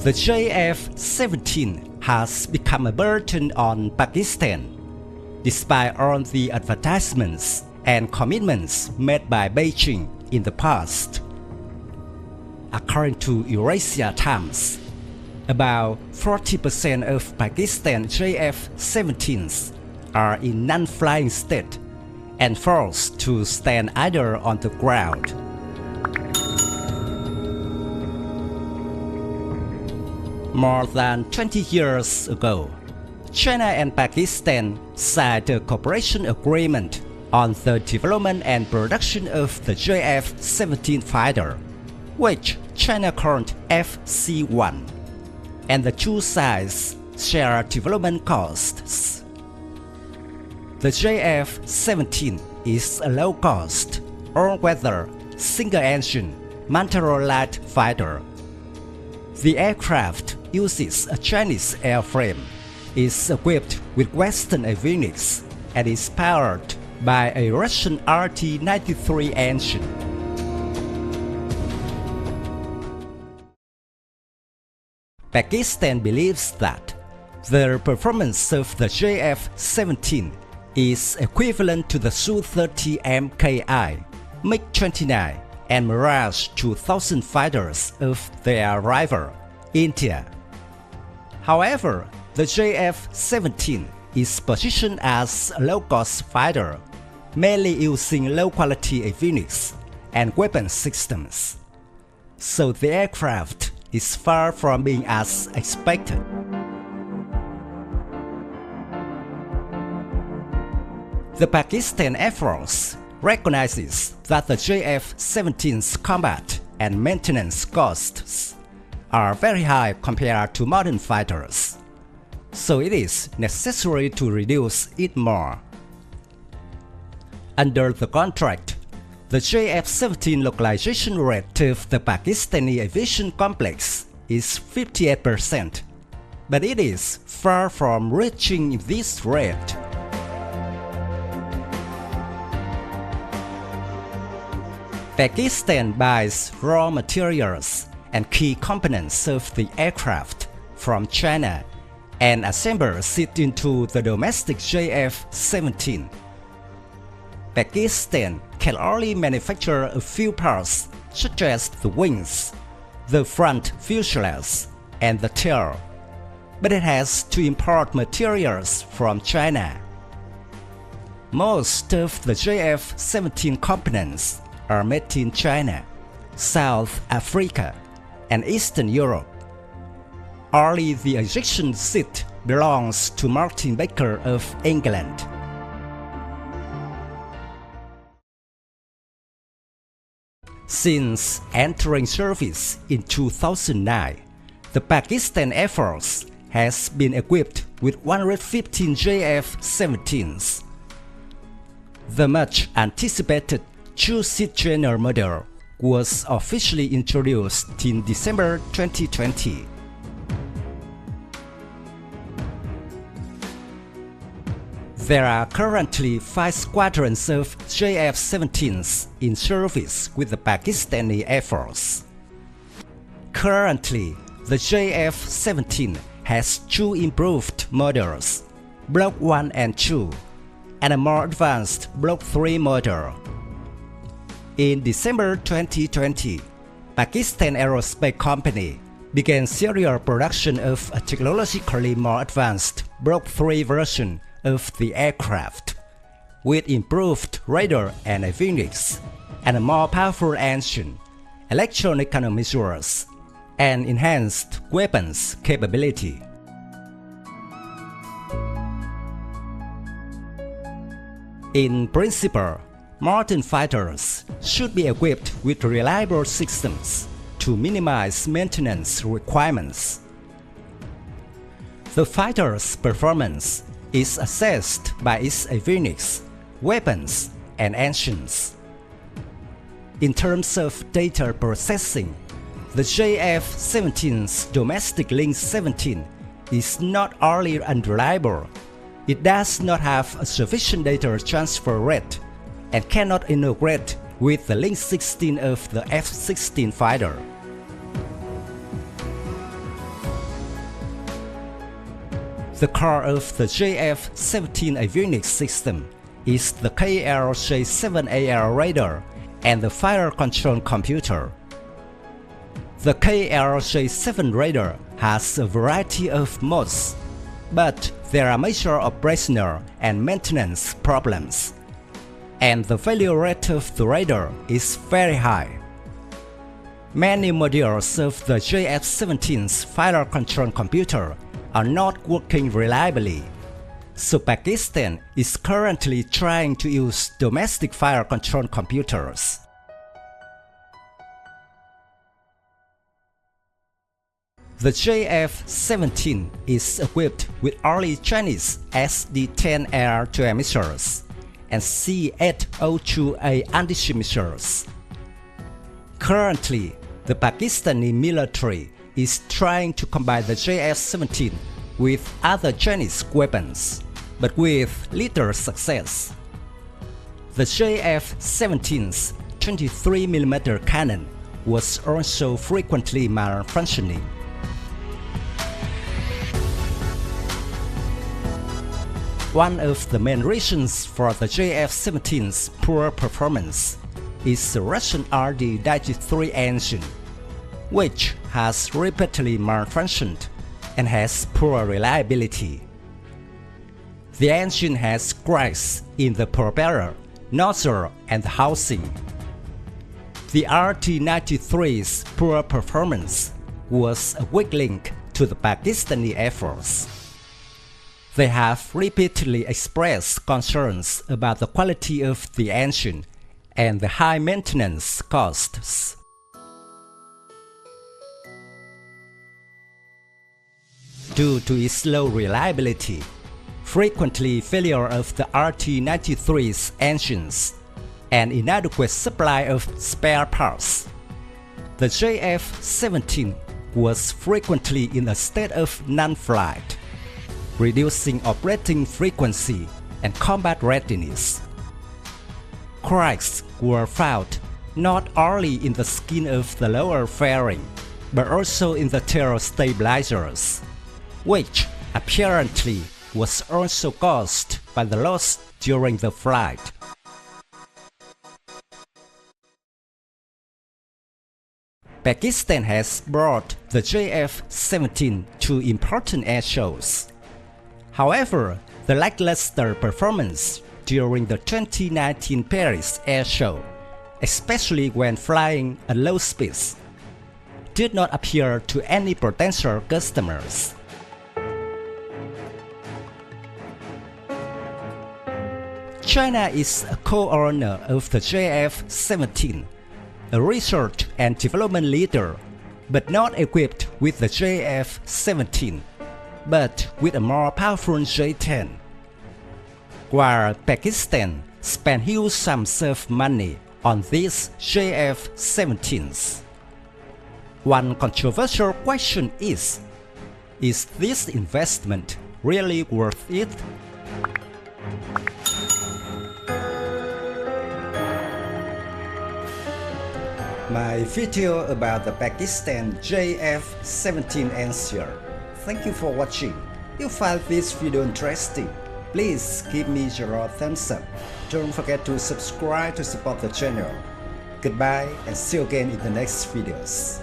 The JF-17 has become a burden on Pakistan, despite all the advertisements and commitments made by Beijing in the past. According to Eurasia Times, about 40% of Pakistan JF-17s are in non-flying state and forced to stand idle on the ground. More than 20 years ago, China and Pakistan signed a cooperation agreement on the development and production of the JF-17 fighter, which China called FC-1, and the two sides share development costs. The JF-17 is a low-cost, all-weather, single-engine, multi-role-light fighter. The aircraft uses a Chinese airframe, is equipped with Western avionics, and is powered by a Russian RT-93 engine. Pakistan believes that the performance of the JF-17 is equivalent to the Su-30 MKI, MiG-29 and Mirage 2000 fighters of their rival, India. However, the JF-17 is positioned as a low-cost fighter, mainly using low-quality avionics and weapon systems. So the aircraft is far from being as expected. The Pakistan Air Force recognizes that the JF-17's combat and maintenance costs are very high compared to modern fighters, so it is necessary to reduce it more. Under the contract, the JF-17 localization rate of the Pakistani aviation complex is 58%, but it is far from reaching this rate. Pakistan buys raw materials and key components of the aircraft from China and assembles it into the domestic JF-17. Pakistan can only manufacture a few parts such as the wings, the front fuselage, and the tail, but it has to import materials from China. Most of the JF-17 components are made in China, South Africa, and Eastern Europe. Only the ejection seat belongs to Martin Baker of England. Since entering service in 2009, the Pakistan Air Force has been equipped with 115 JF-17s. The much anticipated two-seat trainer model was officially introduced in December 2020. There are currently 5 squadrons of JF-17s in service with the Pakistani Air Force. Currently, the JF-17 has 2 improved models, Block 1 and 2, and a more advanced Block 3 model. In December 2020, Pakistan Aerospace Company began serial production of a technologically more advanced Block 3 version of the aircraft, with improved radar and avionics, and a more powerful engine, electronic countermeasures, and enhanced weapons capability. In principle, modern fighters should be equipped with reliable systems to minimize maintenance requirements. The fighter's performance is assessed by its avionics, weapons, and engines. In terms of data processing, the JF-17's domestic Link 17 is not only unreliable, it does not have a sufficient data transfer rate and cannot integrate with the Link 16 of the F-16 fighter. The core of the JF-17 avionics system is the KLJ-7AL radar and the fire control computer. The KLJ-7 radar has a variety of modes, but there are major operational and maintenance problems, and the failure rate of the radar is very high. Many modules of the JF-17's fire control computer are not working reliably, so Pakistan is currently trying to use domestic fire control computers. The JF-17 is equipped with early Chinese SD-10 air-to-air missiles and C-802A anti-ship missiles. Currently, the Pakistani military is trying to combine the JF-17 with other Chinese weapons, but with little success. The JF-17's 23mm cannon was also frequently malfunctioning. One of the main reasons for the JF-17's poor performance is the Russian RD-93 engine, which has repeatedly malfunctioned and has poor reliability. The engine has cracks in the propeller, nozzle, and the housing. The RD-93's poor performance was a weak link to the Pakistani efforts. They have repeatedly expressed concerns about the quality of the engine and the high maintenance costs. Due to its low reliability, frequently failure of the RD-93's engines, and inadequate supply of spare parts, the JF-17 was frequently in a state of non-flight, reducing operating frequency and combat readiness. Cracks were found not only in the skin of the lower fairing, but also in the tail stabilizers, which apparently was also caused by the loss during the flight. Pakistan has brought the JF-17 to important air shows. However, the lackluster performance during the 2019 Paris Air Show, especially when flying at low speeds, did not appeal to any potential customers. China is a co-owner of the JF-17, a research and development leader, but not equipped with the JF-17, but with a more powerful J-10. While Pakistan spent huge sums of money on these JF-17s. One controversial question is this investment really worth it? My video about the Pakistan JF-17 ends here. Thank you for watching. If you find this video interesting, please give me your thumbs up. Don't forget to subscribe to support the channel. Goodbye and see you again in the next videos.